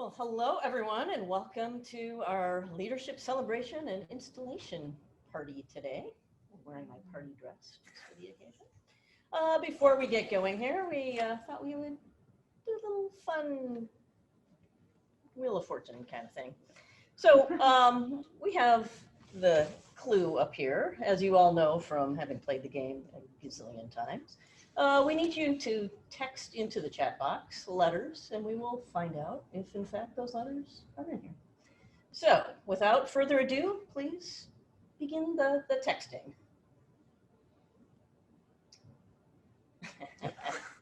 Well, hello everyone, and welcome to our leadership celebration and installation party today. I'm wearing my party dress just for the occasion. Before we get going here, we thought we would do a little fun Wheel of Fortune kind of thing. So we have the clue up here, as you all know from having played the game a gazillion times. We need you to text into the chat box letters, and we will find out if, in fact, those letters are in here. So, without further ado, please begin the texting.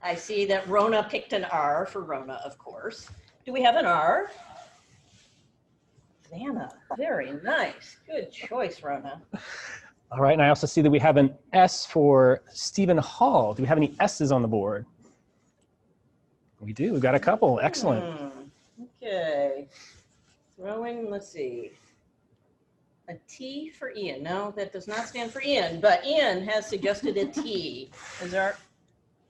I see that Rona picked an R for Rona, of course. Do we have an R? Vanna, very nice. Good choice, Rona. All right, and I also see that we have an S for Stephen Hall. Do we have any S's on the board? We do, we've got a couple, excellent. Okay, throwing, let's see, a T for Ian. No, that does not stand for Ian, but Ian has suggested a T. Is there?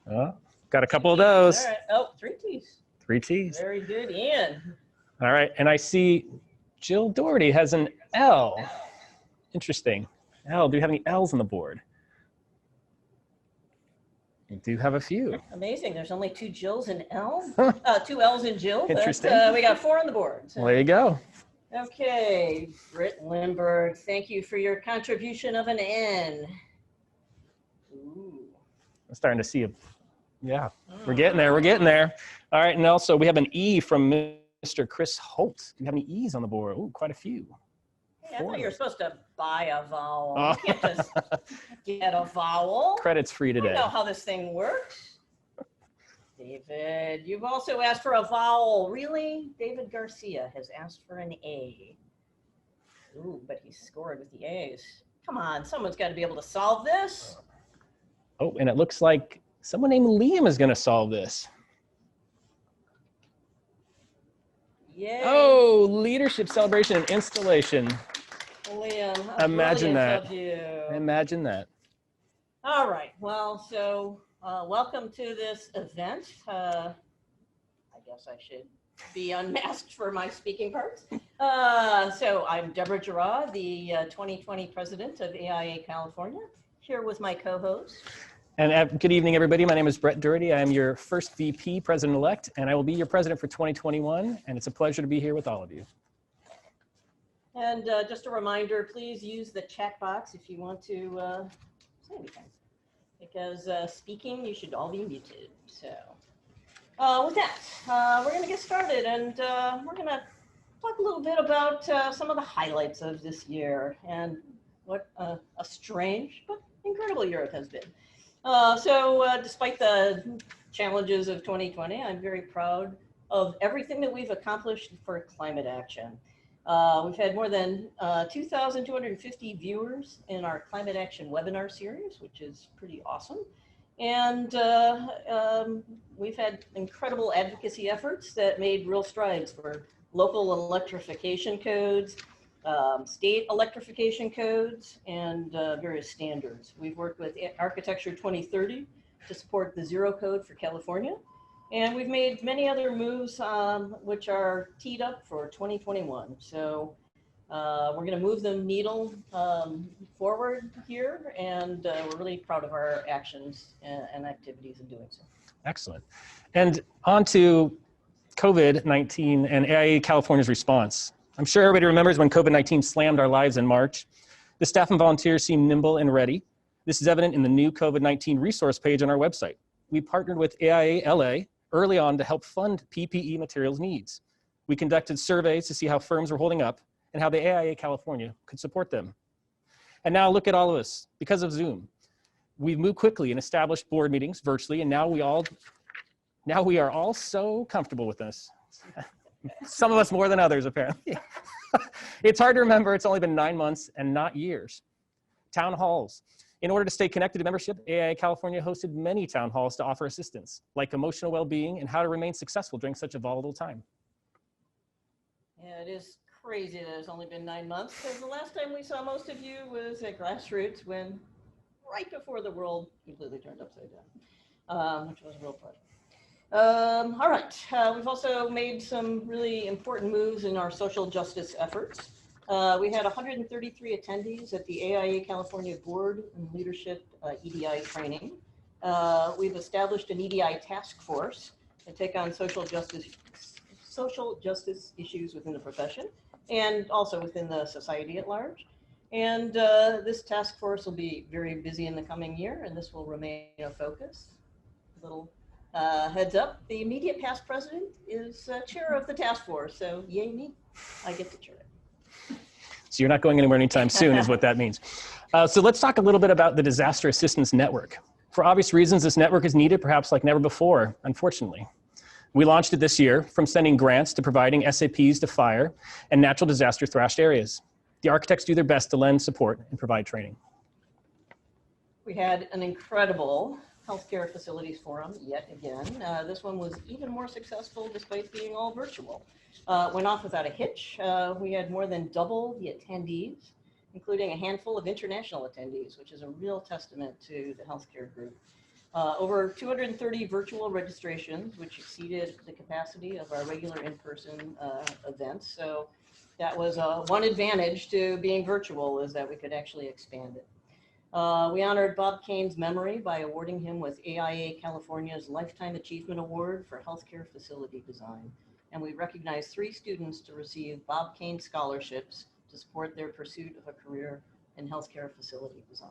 Got a couple of those. All right. Oh, 3 T's. 3 T's. Very good, Ian. All right, and I see Jill Dougherty has an L. Interesting. L, do you have any L's on the board? You do have a few. Amazing. There's only 2 Jills and L. 2 L's in Jill. Interesting. But, we got 4 on the board. So. Well, there you go. Okay, Britt Lindbergh, thank you for your contribution of an N. Ooh. I'm starting to see yeah, we're getting there, we're getting there. All right, and also we have an E from Mr. Chris Holt. Do you have any E's on the board? Ooh, quite a few. Hey, I thought you were supposed to buy a vowel. Oh. You can't just get a vowel. Credit's free today. I know how this thing works. David, you've also asked for a vowel. Really? David Garcia has asked for an A. Ooh, but he scored with the A's. Come on, someone's got to be able to solve this. Oh, and it looks like someone named Liam is going to solve this. Yay. Oh, leadership celebration and installation. Liam, imagine that. Of you. Imagine that. All right. Well, so welcome to this event. I guess I should be unmasked for my speaking parts. So I'm Debra, Gerod, the 2020 president of AIA California, here with my co-host. And good evening, everybody. My name is Brett Dougherty. I am your first VP President-Elect, and I will be your president for 2021. And it's a pleasure to be here with all of you. And just a reminder, please use the chat box if you want to say anything. Because speaking, you should all be muted. So with that, we're going to get started. And we're going to talk a little bit about some of the highlights of this year and what a strange but incredible year it has been. So despite the challenges of 2020, I'm very proud of everything that we've accomplished for climate action. We've had more than 2,250 viewers in our climate action webinar series, which is pretty awesome. And we've had incredible advocacy efforts that made real strides for local electrification codes, state electrification codes, and various standards. We've worked with Architecture 2030 to support the Zero Code for California. And we've made many other moves which are teed up for 2021. So we're going to move the needle forward here, and we're really proud of our actions and activities in doing so. Excellent. And on to COVID-19 and AIA California's response. I'm sure everybody remembers when COVID-19 slammed our lives in March. The staff and volunteers seemed nimble and ready. This is evident in the new COVID-19 resource page on our website. We partnered with AIA LA early on to help fund PPE materials needs. We conducted surveys to see how firms were holding up and how the AIA California could support them. And now look at all of us. Because of Zoom, we've moved quickly and established board meetings virtually, and now we are all so comfortable with this. Some of us more than others, apparently. It's hard to remember it's only been 9 months and not years. Town halls. In order to stay connected to membership, AIA California hosted many town halls to offer assistance, like emotional well-being and how to remain successful during such a volatile time. Yeah, it is crazy that it's only been 9 months, because the last time we saw most of you was at Grassroots, when right before the world completely turned upside down, which was a real pleasure. All right, we've also made some really important moves in our social justice efforts. We had 133 attendees at the AIA California Board and Leadership EDI training. We've established an EDI task force to take on social justice issues within the profession and also within the society at large. And this task force will be very busy in the coming year, and this will remain a focus. Little heads up, the immediate past president is chair of the task force, so yay me, I get to chair it. So you're not going anywhere anytime soon is what that means. So let's talk a little bit about the Disaster Assistance Network. For obvious reasons, this network is needed perhaps like never before, unfortunately. We launched it this year from sending grants to providing SAPs to fire and natural disaster thrashed areas. The architects do their best to lend support and provide training. We had an incredible healthcare facilities forum yet again. This one was even more successful despite being all virtual. Went off without a hitch. We had more than double the attendees, including a handful of international attendees, which is a real testament to the healthcare group. Over 230 virtual registrations, which exceeded the capacity of our regular in-person events. So that was one advantage to being virtual, is that we could actually expand it. We honored Bob Kane's memory by awarding him with AIA California's Lifetime Achievement Award for Healthcare Facility Design. And we recognized 3 students to receive Bob Kane scholarships to support their pursuit of a career in healthcare facility design.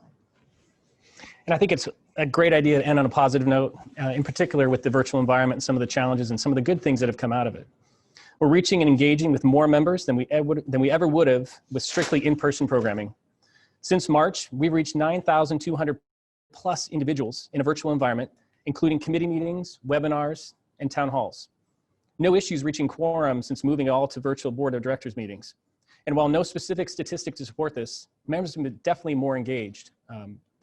And I think it's a great idea to end on a positive note, in particular with the virtual environment and some of the challenges and some of the good things that have come out of it. We're reaching and engaging with more members than we ever would have with strictly in-person programming. Since March, we've reached 9,200 plus individuals in a virtual environment, including committee meetings, webinars, and town halls. No issues reaching quorum since moving all to virtual board of directors meetings. And while no specific statistic to support this, members have been definitely more engaged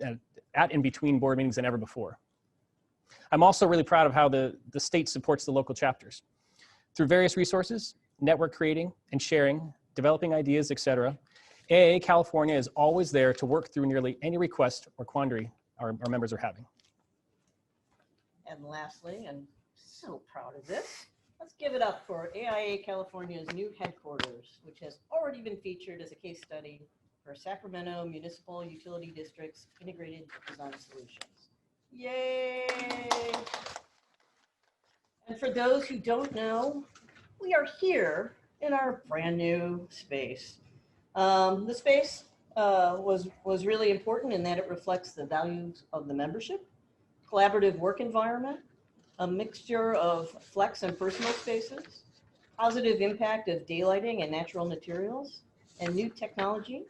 at and between board meetings than ever before. I'm also really proud of how the state supports the local chapters. Through various resources, network creating and sharing, developing ideas, etc., AIA California is always there to work through nearly any request or quandary our members are having. And lastly, I'm so proud of this, let's give it up for AIA California's new headquarters, which has already been featured as a case study for Sacramento Municipal Utility District's Integrated Design Solutions. Yay! And for those who don't know, we are here in our brand new space. The space was really important in that it reflects the values of the membership, collaborative work environment, a mixture of flex and personal spaces, positive impact of daylighting and natural materials, and new technology,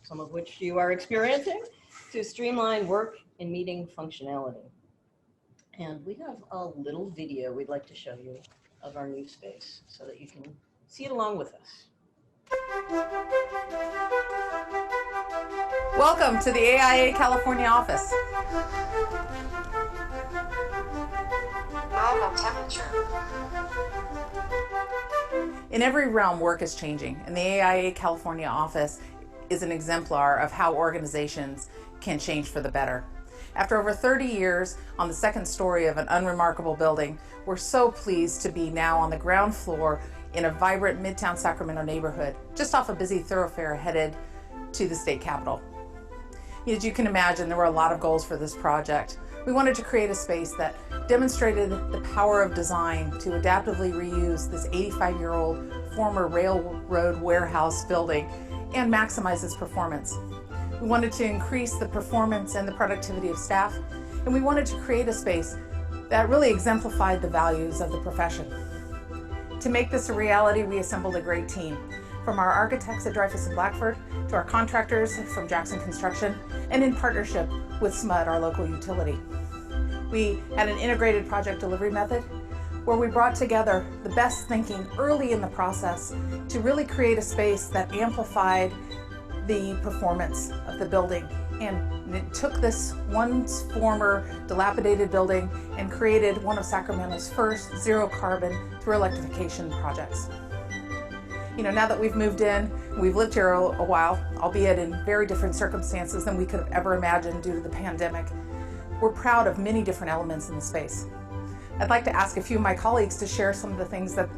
some of which you are experiencing, to streamline work and meeting functionality. And we have a little video we'd like to show you of our new space so that you can see it along with us. Welcome to the AIA California office. In every realm, work is changing, and the AIA California office is an exemplar of how organizations can change for the better. After over 30 years on the second story of an unremarkable building, we're so pleased to be now on the ground floor in a vibrant Midtown Sacramento neighborhood, just off a busy thoroughfare headed to the state capitol. As you can imagine, there were a lot of goals for this project. We wanted to create a space that demonstrated the power of design to adaptively reuse this 85-year-old former railroad warehouse building and maximize its performance. We wanted to increase the performance and the productivity of staff, and we wanted to create a space that really exemplified the values of the profession. To make this a reality, we assembled a great team, from our architects at Dreyfus and Blackford to our contractors from Jackson Construction, and in partnership with SMUD, our local utility. We had an integrated project delivery method where we brought together the best thinking early in the process to really create a space that amplified the performance of the building. And it took this once former dilapidated building and created one of Sacramento's first zero carbon through electrification projects. Now that we've moved in, we've lived here a while, albeit in very different circumstances than we could have ever imagined due to the pandemic. We're proud of many different elements in the space. I'd like to ask a few of my colleagues to share some of the things that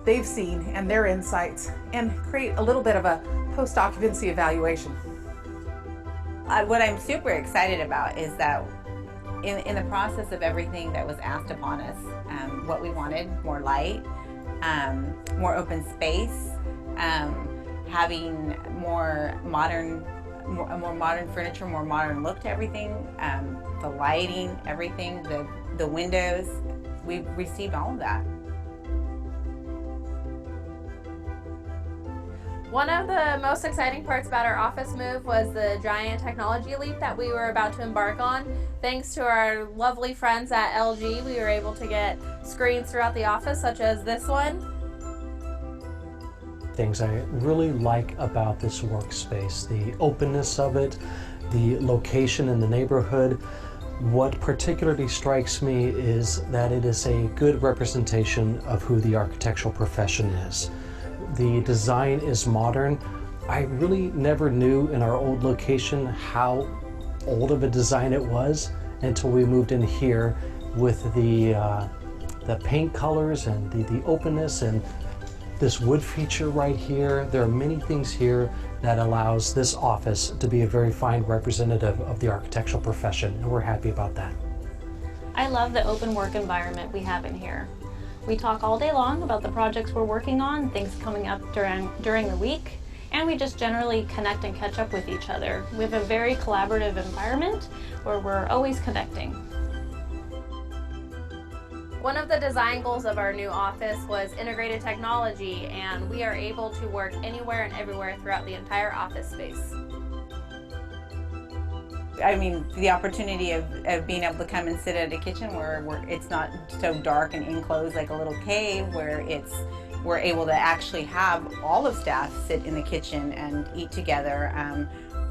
they've seen and their insights and create a little bit of a post-occupancy evaluation. What I'm super excited about is that in the process of everything that was asked upon us, what we wanted, more light, more open space, having more modern furniture, more modern look to everything, the lighting, everything, the windows, we've received all of that. One of the most exciting parts about our office move was the giant technology leap that we were about to embark on. Thanks to our lovely friends at LG, we were able to get screens throughout the office, such as this one. Things I really like about this workspace, the openness of it, the location in the neighborhood. What particularly strikes me is that it is a good representation of who the architectural profession is. The design is modern. I really never knew in our old location how old of a design it was until we moved in here with the paint colors and the openness and this wood feature right here. There are many things here that allows this office to be a very fine representative of the architectural profession, and we're happy about that. I love the open work environment we have in here. We talk all day long about the projects we're working on, things coming up during the week, and we just generally connect and catch up with each other. We have a very collaborative environment where we're always connecting. One of the design goals of our new office was integrated technology, and we are able to work anywhere and everywhere throughout the entire office space. I mean, the opportunity of being able to come and sit at a kitchen where it's not so dark and enclosed like a little cave, where we're able to actually have all of staff sit in the kitchen and eat together.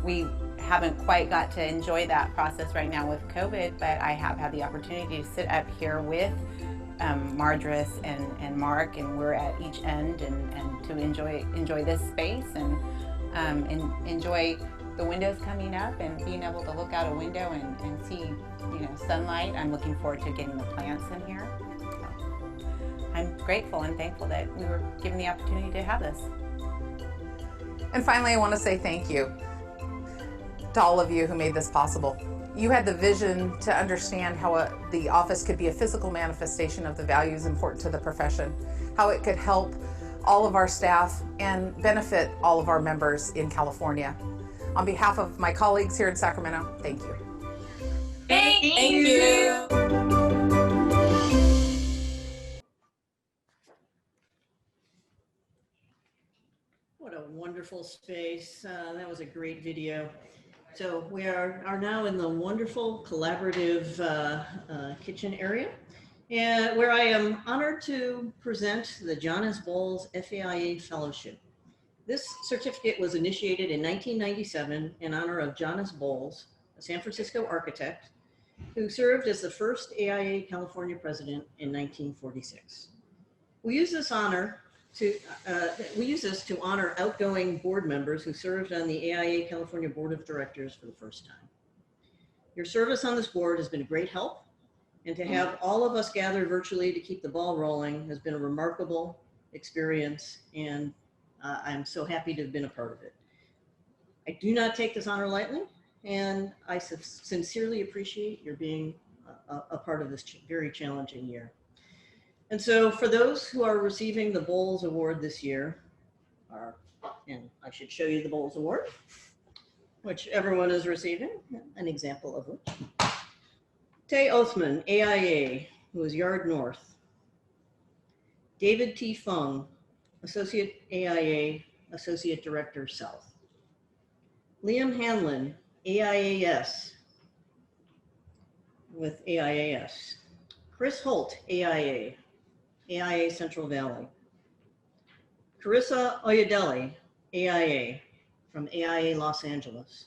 We haven't quite got to enjoy that process right now with COVID, but I have had the opportunity to sit up here with Marjorie and Mark, and we're at each end, and to enjoy this space and enjoy the windows coming up and being able to look out a window and see, sunlight. I'm looking forward to getting the plants in here. I'm grateful and thankful that we were given the opportunity to have this. And finally, I want to say thank you to all of you who made this possible. You had the vision to understand how the office could be a physical manifestation of the values important to the profession, how it could help all of our staff and benefit all of our members in California. On behalf of my colleagues here in Sacramento, thank you. Thank you. What a wonderful space. That was a great video. So we are now in the wonderful collaborative kitchen area, and where I am honored to present the John S. Bowles FAIA Fellowship. This certificate was initiated in 1997 in honor of John S. Bowles, a San Francisco architect who served as the first AIA California president in 1946. We use this to honor outgoing board members who served on the AIA California Board of Directors for the first time. Your service on this board has been a great help, and to have all of us gather virtually to keep the ball rolling has been a remarkable experience, and I'm so happy to have been a part of it. I do not take this honor lightly, and I sincerely appreciate your being a part of this very challenging year. And so for those who are receiving the Bowles Award this year, and I should show you the Bowles Award, which everyone is receiving, an example of which. Tay Othman, AIA, who is Yard North. David T. Fung, Associate AIA, Associate Director South. Liam Hanlon, AIAS, with AIAS. Chris Holt, AIA, AIA Central Valley. Carissa Oyedele, AIA, from AIA Los Angeles.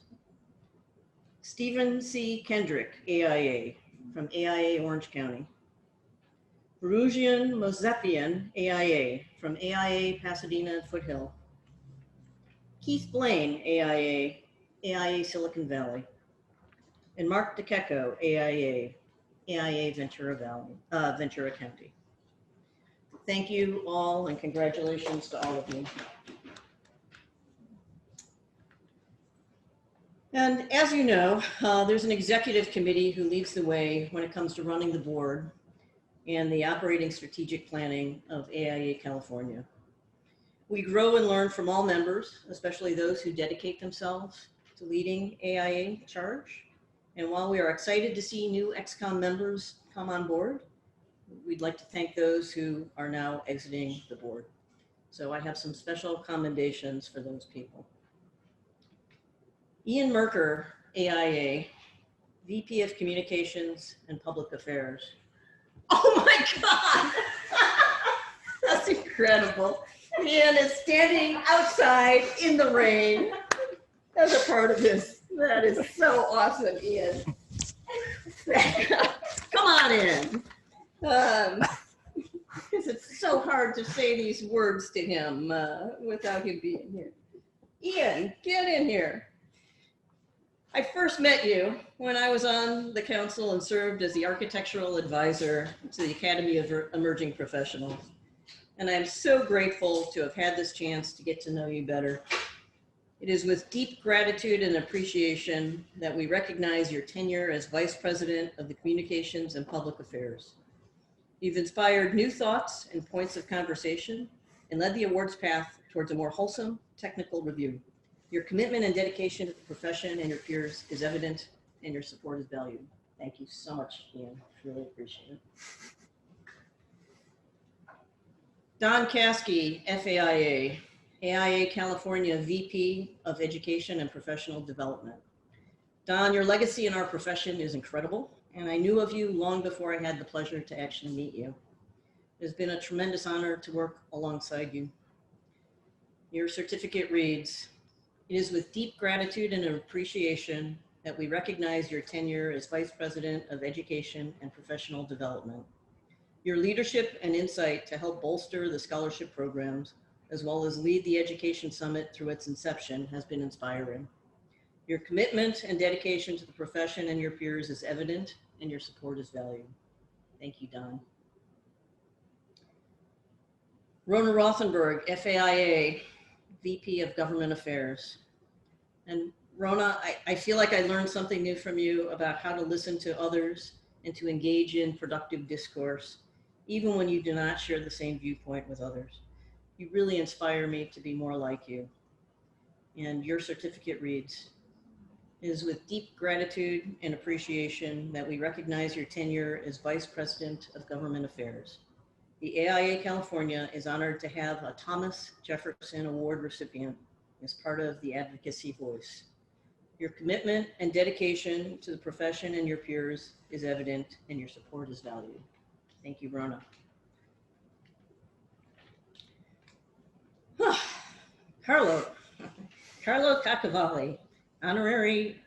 Stephen C. Kendrick, AIA, from AIA Orange County. Perugian Mozapian, AIA, from AIA Pasadena Foothill. Keith Blaine, AIA, AIA Silicon Valley. And Mark DeKecko, AIA, AIA Ventura County. Thank you all and congratulations to all of you. And as you know, there's an executive committee who leads the way when it comes to running the board and the operating strategic planning of AIA California. We grow and learn from all members, especially those who dedicate themselves to leading AIA charge. And while we are excited to see new ExCom members come on board, we'd like to thank those who are now exiting the board. So I have some special commendations for those people. Ian Merker, AIA, VP of Communications and Public Affairs. Oh my God, that's incredible. Ian is standing outside in the rain as a part of this. That is so awesome, Ian. Come on in. Because it's so hard to say these words to him without him being here. Ian, get in here. I first met you when I was on the council and served as the architectural advisor to the Academy of Emerging Professionals. And I'm so grateful to have had this chance to get to know you better. It is with deep gratitude and appreciation that we recognize your tenure as Vice President of the Communications and Public Affairs. You've inspired new thoughts and points of conversation and led the awards path towards a more wholesome technical review. Your commitment and dedication to the profession and your peers is evident and your support is valued. Thank you so much, Ian. Really appreciate it. Don Caskey, FAIA, AIA California VP of Education and Professional Development. Don, your legacy in our profession is incredible, and I knew of you long before I had the pleasure to actually meet you. It has been a tremendous honor to work alongside you. Your certificate reads, "It is with deep gratitude and appreciation that we recognize your tenure as Vice President of Education and Professional Development. Your leadership and insight to help bolster the scholarship programs, as well as lead the Education Summit through its inception, has been inspiring. Your commitment and dedication to the profession and your peers is evident, and your support is valued." Thank you, Don. Rona Rothenberg, FAIA, VP of Government Affairs. And Rona, I feel like I learned something new from you about how to listen to others and to engage in productive discourse, even when you do not share the same viewpoint with others. You really inspire me to be more like you. And your certificate reads, "It is with deep gratitude and appreciation that we recognize your tenure as Vice President of Government Affairs. The AIA California is honored to have a Thomas Jefferson Award recipient as part of the advocacy voice. Your commitment and dedication to the profession and your peers is evident, and your support is valued." Thank you, Rona. Carlo Cacavalli, Honorary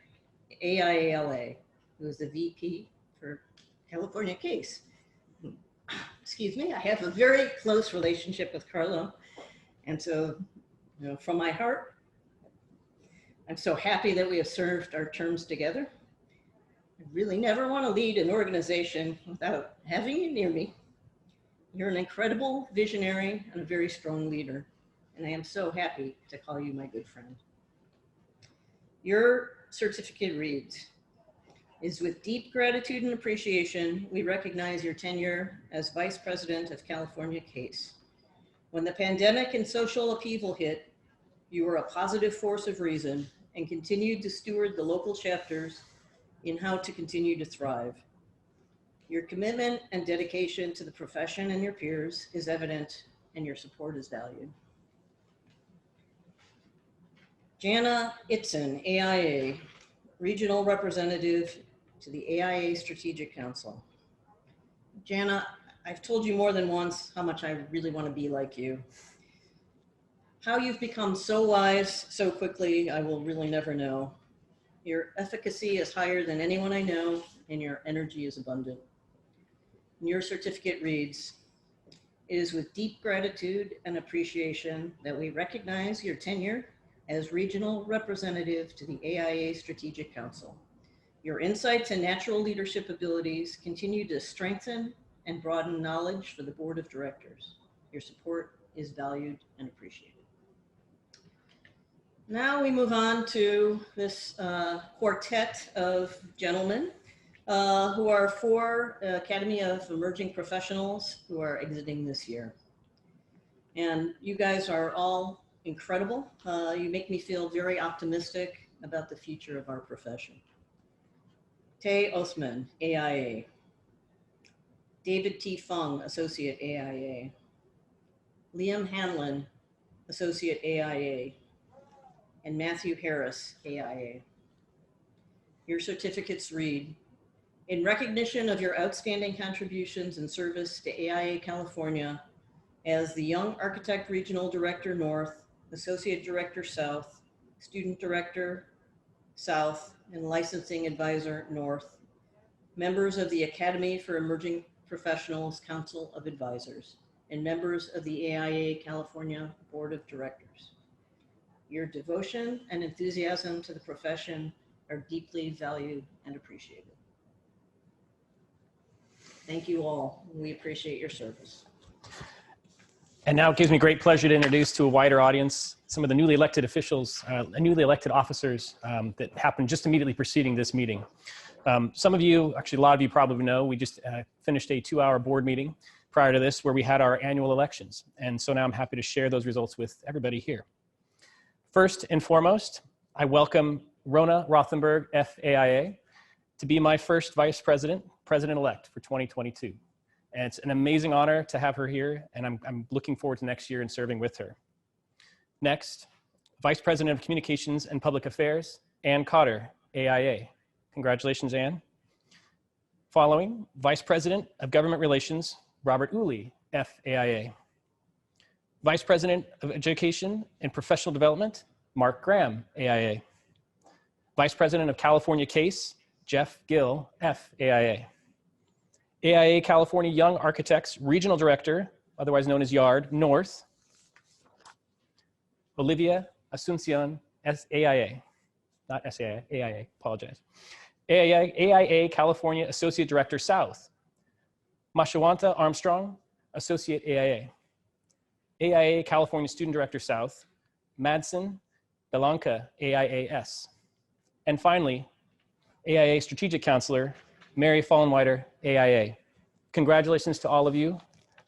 AIALA, who is the VP for California case. Excuse me, I have a very close relationship with Carlo. And so, from my heart, I'm so happy that we have served our terms together. I really never want to lead an organization without having you near me. You're an incredible visionary and a very strong leader, and I am so happy to call you my good friend. Your certificate reads, "Is with deep gratitude and appreciation, we recognize your tenure as Vice President of California case. When the pandemic and social upheaval hit, you were a positive force of reason and continued to steward the local chapters in how to continue to thrive. Your commitment and dedication to the profession and your peers is evident, and your support is valued." Jana Itzen, AIA, Regional Representative to the AIA Strategic Council. Jana, I've told you more than once how much I really want to be like you. How you've become so wise so quickly, I will really never know. Your efficacy is higher than anyone I know, and your energy is abundant. And your certificate reads, "It is with deep gratitude and appreciation that we recognize your tenure as Regional Representative to the AIA Strategic Council. Your insights and natural leadership abilities continue to strengthen and broaden knowledge for the board of directors. Your support is valued and appreciated. Now we move on to this quartet of gentlemen who are 4 Academy of Emerging Professionals who are exiting this year. And you guys are all incredible. You make me feel very optimistic about the future of our profession. Tay Osman, AIA. David T. Fung, Associate AIA. Liam Hanlon, Associate AIA. And Matthew Harris, AIA. Your certificates read, in recognition of your outstanding contributions and service to AIA California as the Young Architect Regional Director North, Associate Director South, Student Director South, and Licensing Advisor North, members of the Academy for Emerging Professionals Council of Advisors, and members of the AIA California Board of Directors. Your devotion and enthusiasm to the profession are deeply valued and appreciated. Thank you all. We appreciate your service. And now it gives me great pleasure to introduce to a wider audience some of the newly elected officials, newly elected officers that happened just immediately preceding this meeting. Some of you, actually a lot of you probably know, we just finished a 2-hour board meeting prior to this where we had our annual elections. And so now I'm happy to share those results with everybody here. First and foremost, I welcome Rona Rothenberg, FAIA, to be my first Vice President-Elect for 2022. And it's an amazing honor to have her here, and I'm looking forward to next year and serving with her. Next, Vice President of Communications and Public Affairs, Ann Cotter, AIA. Congratulations, Ann. Following, Vice President of Government Relations, Robert Uli, FAIA. Vice President of Education and Professional Development, Mark Graham, AIA. Vice President of California Case, Jeff Gill, FAIA. AIA California Young Architects Regional Director, otherwise known as YARD, North, Olivia Asuncion, AIA, not SAIA, AIA, apologize. AIA California Associate Director South, Mashawanta Armstrong, Associate AIA. AIA California Student Director South, Madsen Belanca, AIAS. And finally, AIA Strategic Counselor, Mary Fallenweider, AIA. Congratulations to all of you.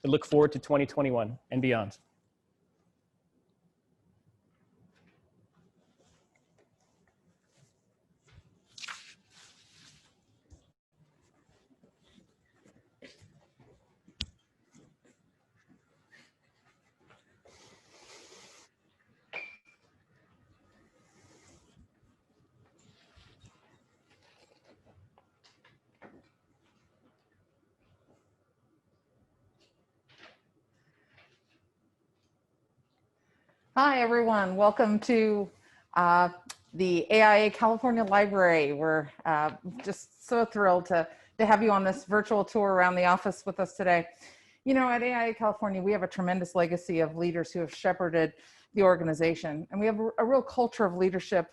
I look forward to 2021 and beyond. Hi, everyone. Welcome to the AIA California Library. We're just so thrilled to have you on this virtual tour around the office with us today. You know, at AIA California, we have a tremendous legacy of leaders who have shepherded the organization. And we have a real culture of leadership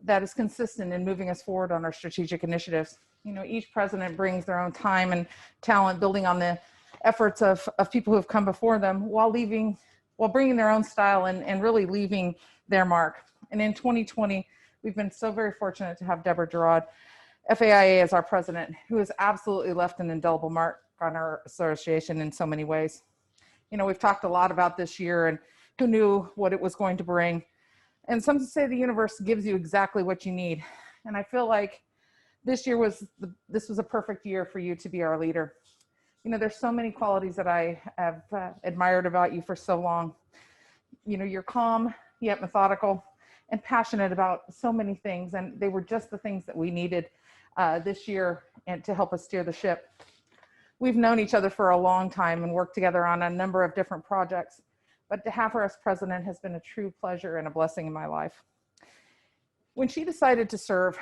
that is consistent in moving us forward on our strategic initiatives. You know, each president brings their own time and talent, building on the efforts of people who have come before them while bringing their own style and really leaving their mark. And in 2020, we've been so very fortunate to have Debra Gerod, FAIA, as our president, who has absolutely left an indelible mark on our association in so many ways. You know, we've talked a lot about this year and who knew what it was going to bring. And some say the universe gives you exactly what you need. And I feel like this was a perfect year for you to be our leader. You know, there's so many qualities that I have admired about you for so long. You know, you're calm, yet methodical, and passionate about so many things. And they were just the things that we needed this year and to help us steer the ship. We've known each other for a long time and worked together on a number of different projects. But to have her as president has been a true pleasure and a blessing in my life. When she decided to serve,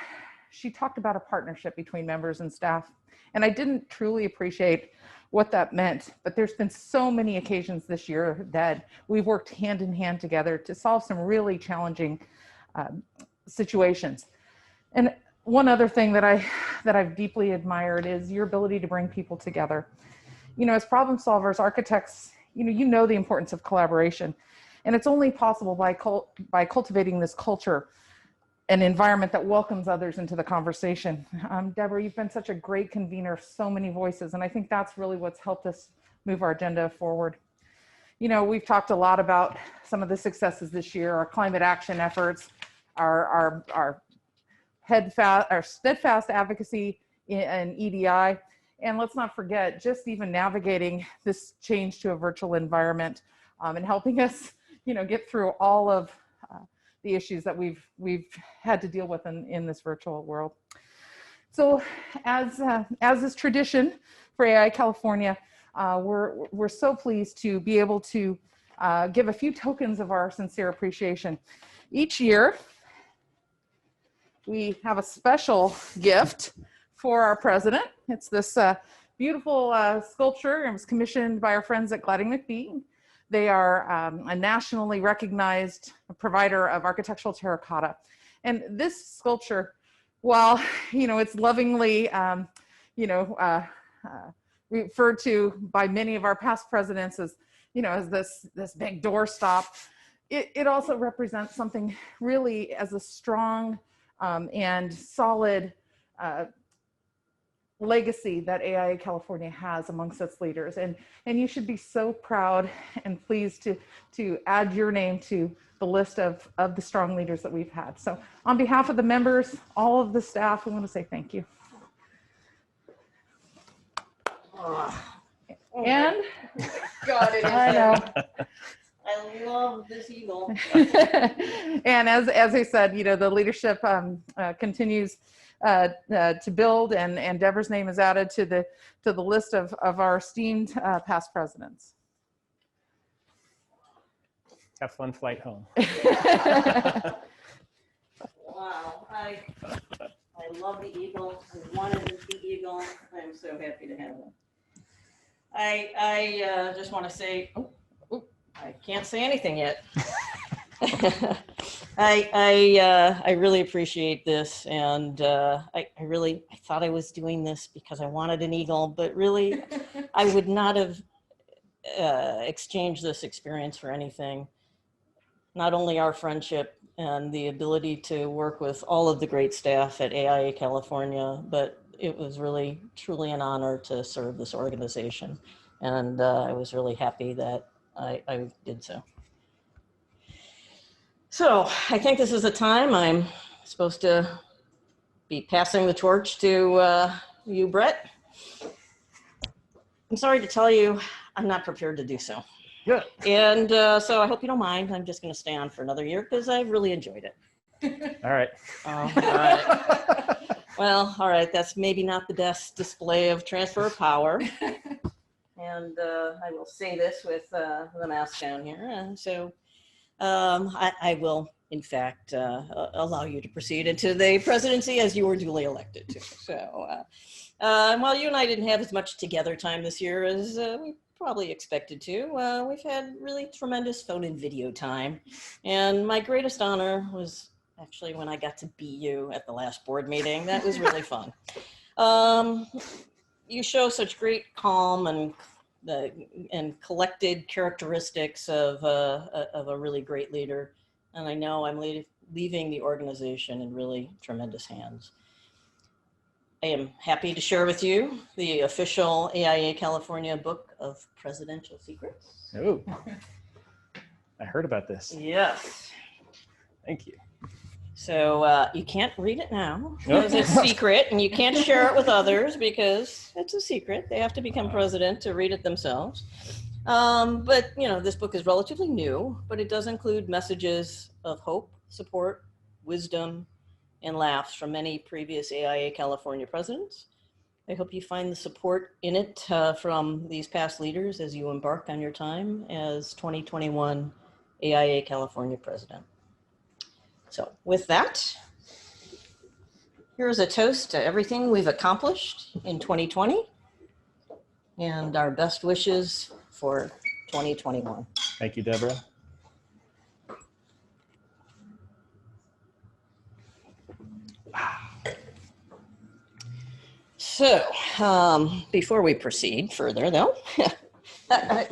she talked about a partnership between members and staff. And I didn't truly appreciate what that meant, but there's been so many occasions this year that we've worked hand in hand together to solve some really challenging situations. And one other thing that I've deeply admired is your ability to bring people together. You know, as problem solvers, architects, you know the importance of collaboration, and it's only possible by cultivating this culture, an environment that welcomes others into the conversation. Debra, you've been such a great convener of so many voices, and I think that's really what's helped us move our agenda forward. You know, we've talked a lot about some of the successes this year, our climate action efforts, our steadfast advocacy in EDI, and let's not forget just even navigating this change to a virtual environment and helping us, get through all of the issues that we've had to deal with in this virtual world. So, as is tradition for AIA California, we're so pleased to be able to give a few tokens of our sincere appreciation. Each year, we have a special gift for our president. It's this beautiful sculpture. It was commissioned by our friends at Gladding McBee. They are a nationally recognized provider of architectural terracotta. And this sculpture, while, it's lovingly, referred to by many of our past presidents as, as this big doorstop, it also represents something really as a strong and solid legacy that AIA California has amongst its leaders. And you should be so proud and pleased to add your name to the list of the strong leaders that we've had. So on behalf of the members, all of the staff, we want to say thank you. And God, it is I know. I love this eagle. And as I said, the leadership continues to build, and Debra's name is added to the list of our esteemed past presidents. Have fun flight home. Wow, I love the eagle. I wanted the eagle. I'm so happy to have him. I just want to say, I can't say anything yet. I really appreciate this, and I thought I was doing this because I wanted an eagle, but really I would not have exchanged this experience for anything. Not only our friendship and the ability to work with all of the great staff at AIA California, but it was really truly an honor to serve this organization, and I was really happy that I did so. So I think this is the time I'm supposed to be passing the torch to you, Brett. I'm sorry to tell you, I'm not prepared to do so. Good. And so I hope you don't mind. I'm just going to stay on for another year because I've really enjoyed it. All right. All right. Well, all right. That's maybe not the best display of transfer of power. And I will say this with the mask down here. And so I will, in fact, allow you to proceed into the presidency as you were duly elected to. So while you and I didn't have as much together time this year as we probably expected to, we've had really tremendous phone and video time. And my greatest honor was actually when I got to be you at the last board meeting. That was really fun. You show such great calm and collected characteristics of a really great leader. And I know I'm leaving the organization in really tremendous hands. I am happy to share with you the official AIA California Book of Presidential Secrets. Oh, I heard about this. Yes. Thank you. So you can't read it now because it's secret, and you can't share it with others because it's a secret. They have to become president to read it themselves. But this book is relatively new, but it does include messages of hope, support, wisdom, and laughs from many previous AIA California presidents. I hope you find the support in it from these past leaders as you embark on your time as 2021 AIA California president. So with that, here's a toast to everything we've accomplished in 2020 and our best wishes for 2021. Thank you, Debra. So, before we proceed further, though, I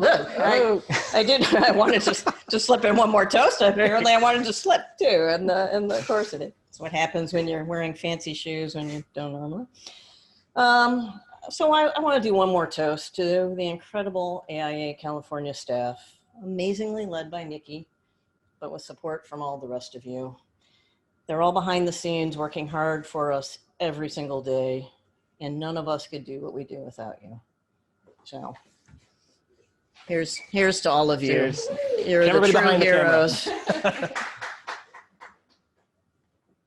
wanted to slip in one more toast. Apparently, I wanted to slip too, and of course it is. It's what happens when you're wearing fancy shoes when you don't normally. So I want to do one more toast to the incredible AIA California staff, amazingly led by Nikki, but with support from all the rest of you. They're all behind the scenes working hard for us every single day, and none of us could do what we do without you. So here's to all of you. Cheers. You're the true heroes.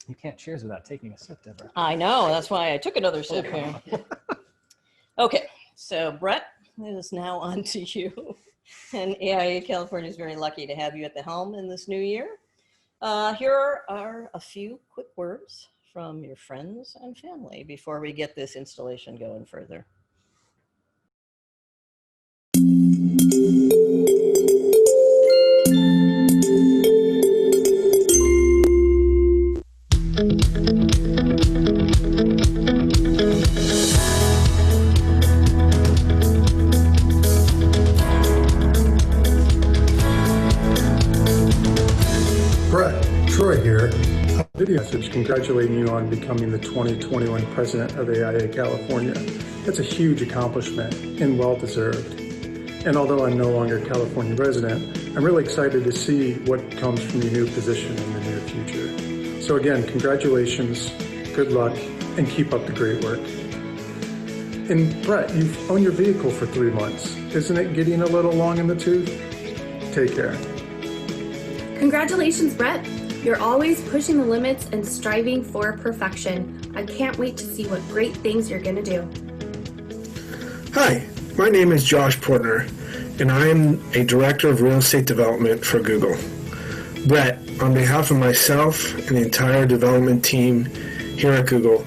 You can't cheers without taking a sip, Debra. I know, that's why I took another sip here. Okay, so Brett, it is now on to you. And AIA California is very lucky to have you at the helm in this new year. Here are a few quick words from your friends and family before we get this installation going further. Troy here. A video message congratulating you on becoming the 2021 President of AIA California. That's a huge accomplishment and well-deserved. And although I'm no longer a California resident, I'm really excited to see what comes from your new position in the near future. So again, congratulations, good luck, and keep up the great work. And Brett, you've owned your vehicle for 3 months. Isn't it getting a little long in the tooth? Take care. Congratulations, Brett. You're always pushing the limits and striving for perfection. I can't wait to see what great things you're going to do. Hi, my name is Josh Portner, and I am a Director of Real Estate Development for Google. Brett, on behalf of myself and the entire development team here at Google,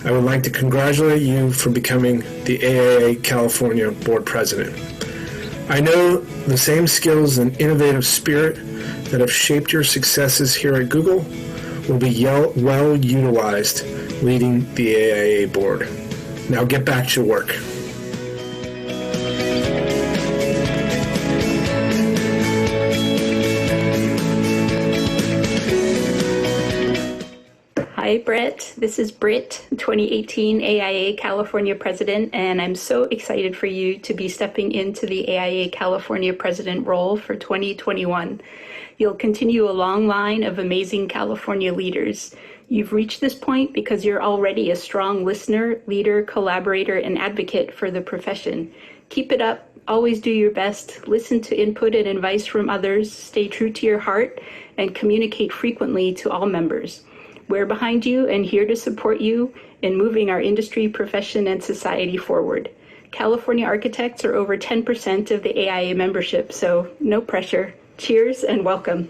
I would like to congratulate you for becoming the AIA California Board President. I know the same skills and innovative spirit that have shaped your successes here at Google will be well utilized leading the AIA board. Now get back to work. Hi, Brett. This is Britt, 2018 AIA California President, and I'm so excited for you to be stepping into the AIA California President role for 2021. You'll continue a long line of amazing California leaders. You've reached this point because you're already a strong listener, leader, collaborator, and advocate for the profession. Keep it up. Always do your best. Listen to input and advice from others. Stay true to your heart and communicate frequently to all members. We're behind you and here to support you in moving our industry, profession, and society forward. California architects are over 10% of the AIA membership, so no pressure. Cheers and welcome.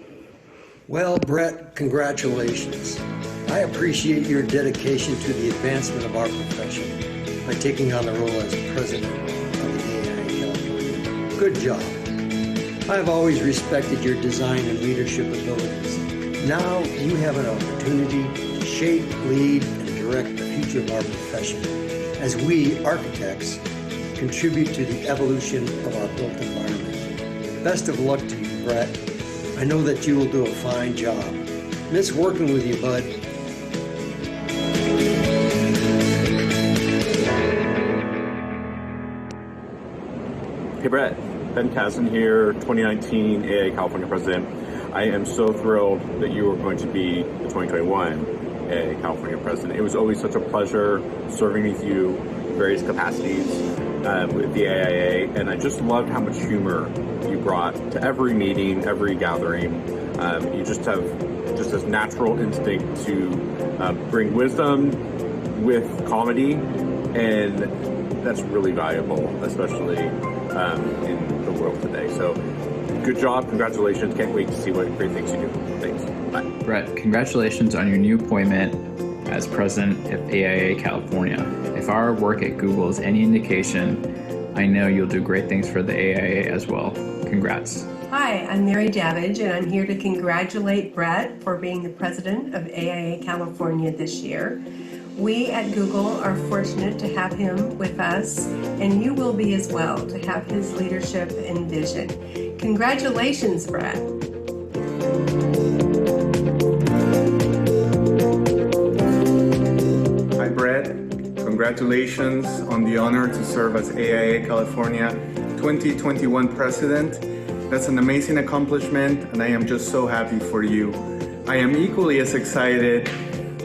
Well, Brett, congratulations. I appreciate your dedication to the advancement of our profession by taking on the role as President of the AIA California. Good job. I have always respected your design and leadership abilities. Now you have an opportunity to shape, lead, and direct the future of our profession as we, architects, contribute to the evolution of our built environment. Best of luck to you, Brett. I know that you will do a fine job. Miss working with you, bud. Hey, Brett. Ben Kazan here, 2019 AIA California President. I am so thrilled that you are going to be the 2021 AIA California President. It was always such a pleasure serving with you in various capacities with the AIA, and I just loved how much humor you brought to every meeting, every gathering. You just have just this natural instinct to bring wisdom with comedy, and that's really valuable, especially in the world today. So good job, congratulations, can't wait to see what great things you do. Thanks, bye. Brett, congratulations on your new appointment as President of AIA California. If our work at Google is any indication, I know you'll do great things for the AIA as well. Congrats. Hi, I'm Mary Davidge, and I'm here to congratulate Brett for being the President of AIA California this year. We at Google are fortunate to have him with us, and you will be as well, to have his leadership and vision. Congratulations, Brett. Hi, Brett. Congratulations on the honor to serve as AIA California 2021 President. That's an amazing accomplishment, and I am just so happy for you. I am equally as excited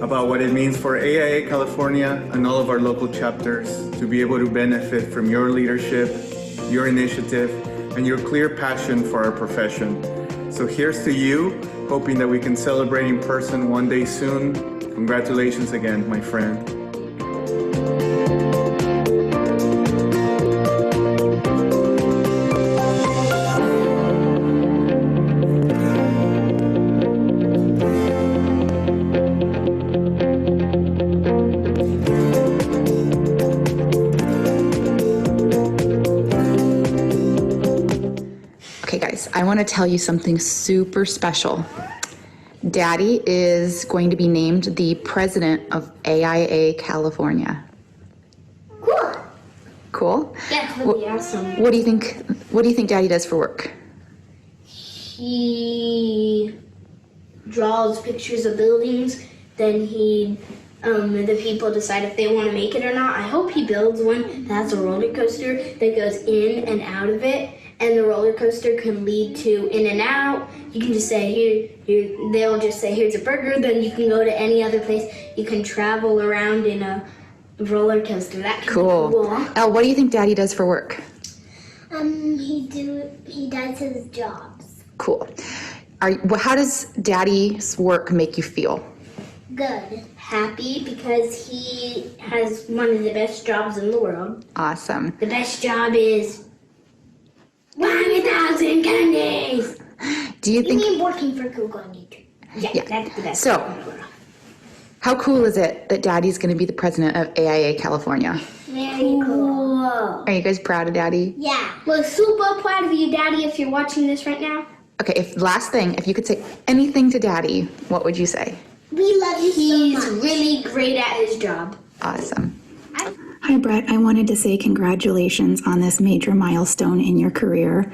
about what it means for AIA California and all of our local chapters to be able to benefit from your leadership, your initiative, and your clear passion for our profession. So here's to you, hoping that we can celebrate in person one day soon. Congratulations again, my friend. Okay guys, I want to tell you something super special. Daddy is going to be named the president of AIA California. Cool. Cool? Yeah, that'd be awesome. What do you think Daddy does for work? He draws pictures of buildings, then the people decide if they want to make it or not. I hope he builds one that has a roller coaster that goes in and out of it, and the roller coaster can lead to in and out. You can just say, they'll just say, here's a burger, then you can go to any other place. You can travel around in a roller coaster. That can Cool. be cool. Elle, what do you think Daddy does for work? He does his jobs. Cool. How does Daddy's work make you feel? Good. Happy because he has one of the best jobs in the world. Awesome. The best job is 1,000 candies. Do you think? mean working for Google on YouTube? Yeah, that's the best. So, how cool is it that Daddy's going to be the president of AIA California? Very cool. Are you guys proud of Daddy? Yeah. We're super proud of you, Daddy, if you're watching this right now. Okay, if you could say anything to Daddy, what would you say? We love you so much. He's really great at his job. Awesome. Hi, Brett. I wanted to say congratulations on this major milestone in your career.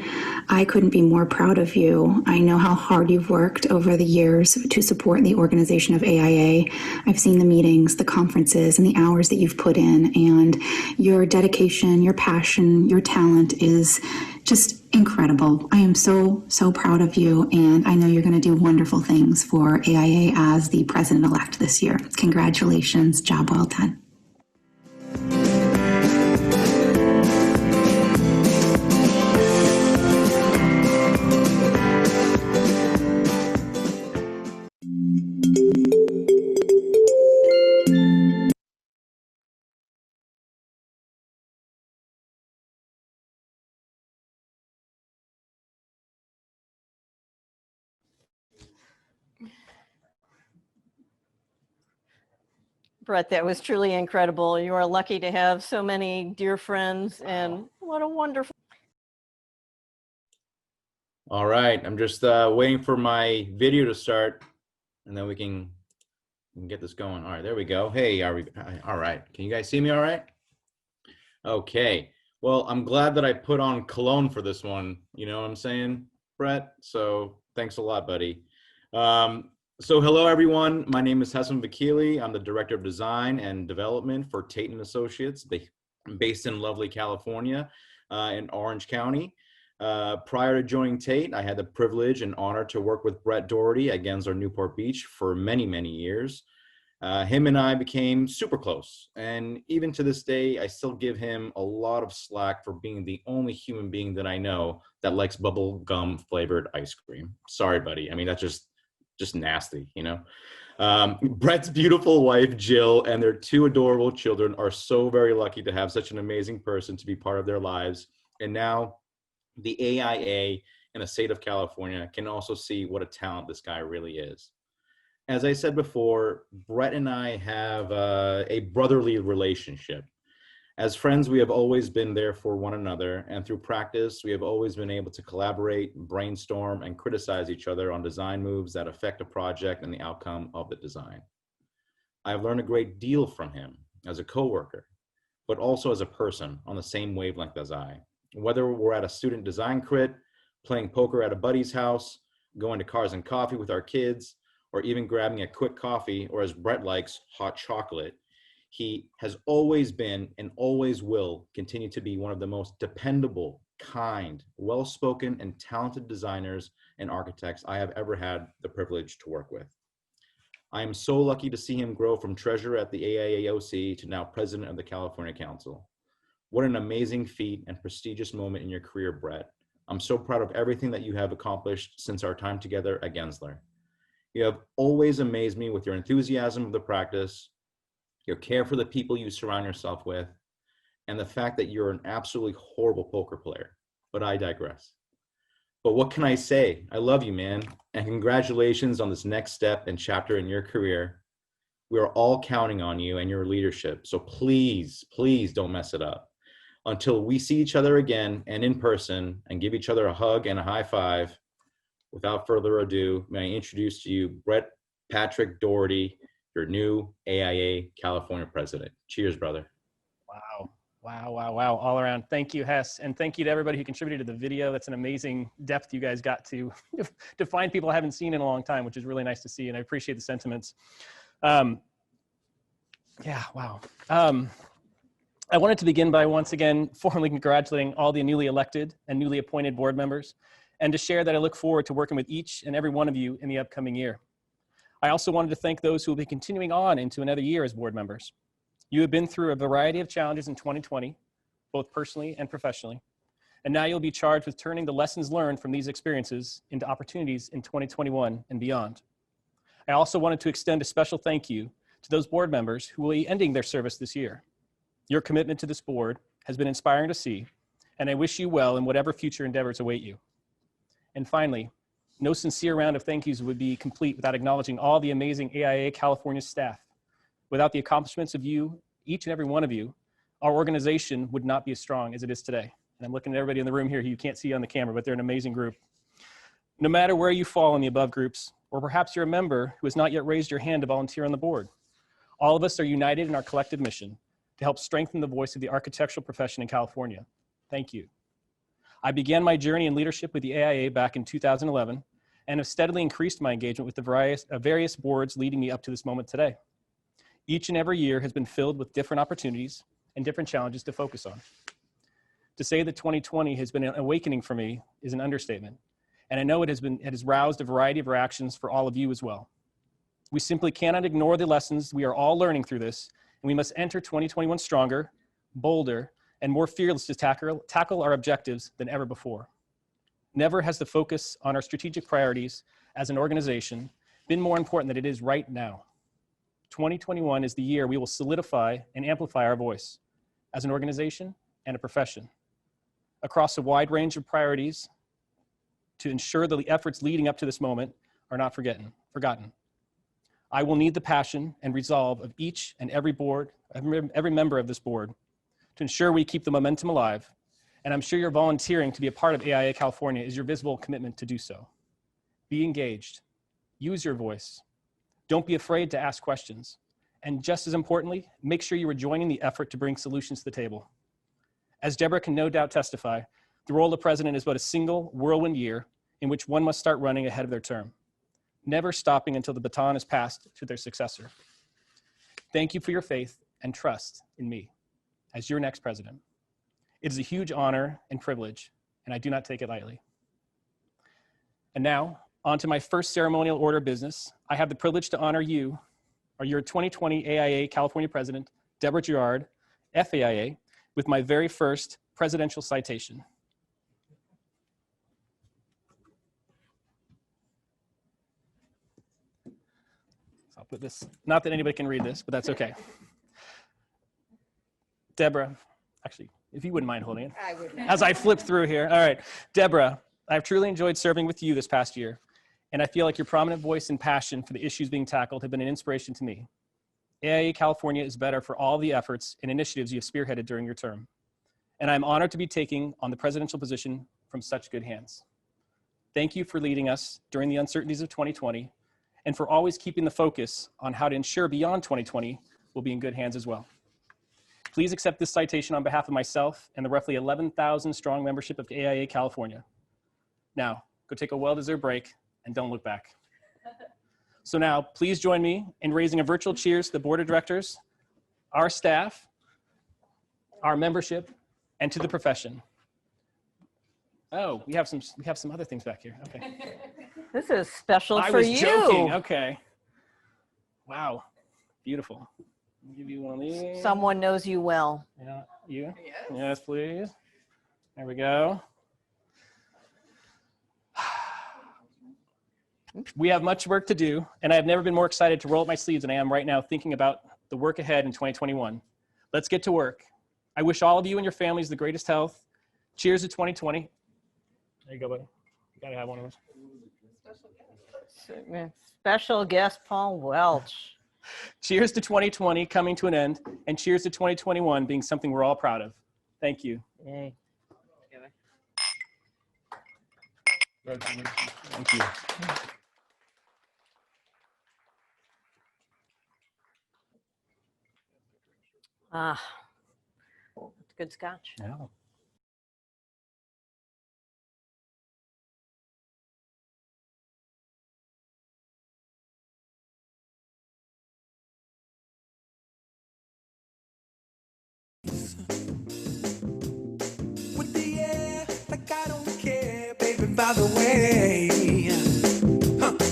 I couldn't be more proud of you. I know how hard you've worked over the years to support the organization of AIA. I've seen the meetings, the conferences, and the hours that you've put in, and your dedication, your passion, your talent is just incredible. I am so, so proud of you, and I know you're going to do wonderful things for AIA as the president-elect this year. Congratulations. Job well done. Brett, that was truly incredible. You are lucky to have so many dear friends, and what a wonderful. All right, I'm just waiting for my video to start, and then we can get this going. All right, there we go. Hey, all right? Can you guys see me all right? Okay, well, I'm glad that I put on cologne for this one. You know what I'm saying, Brett? So thanks a lot, buddy. So hello, everyone. My name is Hassan Vakili. I'm the Director of Design and Development for Tate & Associates, based in lovely California, in Orange County. Prior to joining Tate, I had the privilege and honor to work with Brett Dougherty at Gensler Newport Beach for many, many years. Him and I became super close, and even to this day, I still give him a lot of slack for being the only human being that I know that likes bubble gum flavored ice cream. Sorry, buddy. I mean, that's just nasty, you know? Brett's beautiful wife, Jill, and their two adorable children are so very lucky to have such an amazing person to be part of their lives. And now the AIA and the state of California can also see what a talent this guy really is. As I said before, Brett and I have a brotherly relationship. As friends, we have always been there for one another, and through practice, we have always been able to collaborate, brainstorm, and criticize each other on design moves that affect a project and the outcome of the design. I have learned a great deal from him as a coworker, but also as a person on the same wavelength as I. Whether we're at a student design crit, playing poker at a buddy's house, going to Cars and Coffee with our kids, or even grabbing a quick coffee, or as Brett likes, hot chocolate, he has always been and always will continue to be one of the most dependable, kind, well-spoken, and talented designers and architects I have ever had the privilege to work with. I am so lucky to see him grow from treasurer at the AIAOC to now president of the California Council. What an amazing feat and prestigious moment in your career, Brett. I'm so proud of everything that you have accomplished since our time together at Gensler. You have always amazed me with your enthusiasm of the practice, your care for the people you surround yourself with, and the fact that you're an absolutely horrible poker player. But I digress. But what can I say? I love you, man. And congratulations on this next step and chapter in your career. We are all counting on you and your leadership. So please, please don't mess it up. Until we see each other again and in person and give each other a hug and a high five, without further ado, may I introduce to you Brett Patrick Dougherty, your new AIA California president. Cheers, brother. Wow. Wow, wow, wow. All around. Thank you, Hess. And thank you to everybody who contributed to the video. That's an amazing depth you guys got to find people I haven't seen in a long time, which is really nice to see. And I appreciate the sentiments. Yeah, wow. I wanted to begin by once again formally congratulating all the newly elected and newly appointed board members, and to share that I look forward to working with each and every one of you in the upcoming year. I also wanted to thank those who will be continuing on into another year as board members. You have been through a variety of challenges in 2020, both personally and professionally, and now you'll be charged with turning the lessons learned from these experiences into opportunities in 2021 and beyond. I also wanted to extend a special thank you to those board members who will be ending their service this year. Your commitment to this board has been inspiring to see, and I wish you well in whatever future endeavors await you. And finally, no sincere round of thank yous would be complete without acknowledging all the amazing AIA California staff. Without the accomplishments of you, each and every one of you, our organization would not be as strong as it is today. And I'm looking at everybody in the room here who you can't see on the camera, but they're an amazing group. No matter where you fall in the above groups, or perhaps you're a member who has not yet raised your hand to volunteer on the board, all of us are united in our collective mission to help strengthen the voice of the architectural profession in California. Thank you. I began my journey in leadership with the AIA back in 2011 and have steadily increased my engagement with the various boards leading me up to this moment today. Each and every year has been filled with different opportunities and different challenges to focus on. To say that 2020 has been an awakening for me is an understatement, and I know it has roused a variety of reactions for all of you as well. We simply cannot ignore the lessons we are all learning through this, and we must enter 2021 stronger, bolder, and more fearless to tackle our objectives than ever before. Never has the focus on our strategic priorities as an organization been more important than it is right now. 2021 is the year we will solidify and amplify our voice as an organization and a profession across a wide range of priorities to ensure that the efforts leading up to this moment are not forgotten. I will need the passion and resolve of each and every board, every member of this board, to ensure we keep the momentum alive, and I'm sure your volunteering to be a part of AIA California is your visible commitment to do so. Be engaged, use your voice, don't be afraid to ask questions, and just as importantly, make sure you are joining the effort to bring solutions to the table. As Debra can no doubt testify, the role of president is but a single whirlwind year in which one must start running ahead of their term, never stopping until the baton is passed to their successor. Thank you for your faith and trust in me as your next president. It is a huge honor and privilege, and I do not take it lightly. And now, on to my first ceremonial order of business. I have the privilege to honor you, or your 2020 AIA California President, Debra Gerod, FAIA, with my very first presidential citation. So I'll put this, not that anybody can read this, but that's okay. Debra, actually, if you wouldn't mind holding it. I would. As I flip through here. All right, Debra, I've truly enjoyed serving with you this past year, and I feel like your prominent voice and passion for the issues being tackled have been an inspiration to me. AIA California is better for all the efforts and initiatives you have spearheaded during your term, and I'm honored to be taking on the presidential position from such good hands. Thank you for leading us during the uncertainties of 2020 and for always keeping the focus on how to ensure beyond 2020 we'll be in good hands as well. Please accept this citation on behalf of myself and the roughly 11,000 strong membership of AIA California. Now, go take a well-deserved break and don't look back. So now, please join me in raising a virtual cheers to the board of directors, our staff, our membership, and to the profession. Oh, we have some other things back here. Okay. This is special for you. I was joking. Okay. Wow. Beautiful. I'll give you one of these. Someone knows you well. Yeah. You? Yes, please. There we go. We have much work to do, and I have never been more excited to roll up my sleeves than I am right now thinking about the work ahead in 2021. Let's get to work. I wish all of you and your families the greatest health. Cheers to 2020. There you go, buddy. You gotta have one of those. Special guest Paul Welch. Cheers to 2020 coming to an end, and cheers to 2021 being something we're all proud of. Thank you. Yay. Thank you. Ah, that's good scotch. Yeah. With the air, like I don't care, baby, by the way.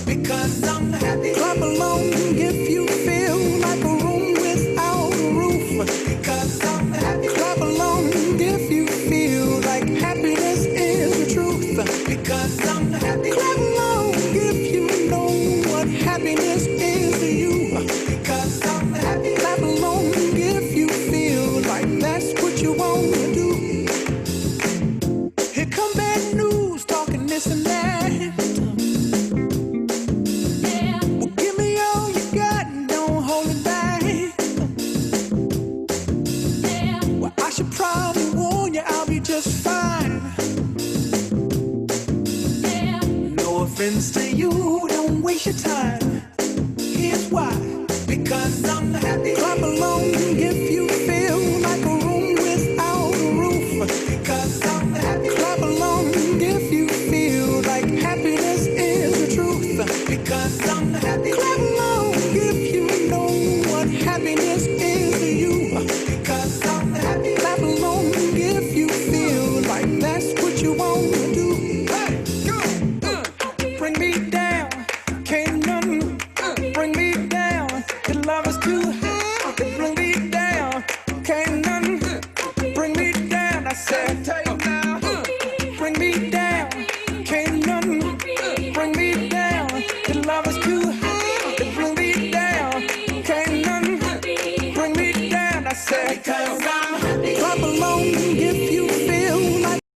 Because I'm happy. Clap along if you feel like a room without a roof. Because I'm happy. Clap along if you feel like happiness is the truth. Because I'm happy. Clap along if you know what happiness is to you. Because I'm happy. Clap along if you feel like that's what you want to do. Here come bad news, talking this and that. Well, give me all you got and don't hold it back. Well, I should probably warn you, I'll be just fine. No offense to you, don't waste your time. Here's why. Because I'm happy. Clap along if you feel like a room without a roof. Because I'm happy. Clap along if you feel like happiness is the truth. Because I'm happy. Clap along if you know what happiness is to you. Because I'm happy. Clap along if you feel like that's what you want to do. Hey, go. Bring me down, can't nothing bring me down. Your love is too high, bring me down, can't nothing bring me down. I said, bring me down, can't nothing bring me down. Your love is too high, bring me down, can't nothing bring me down. I said, because I'm happy. Clap along.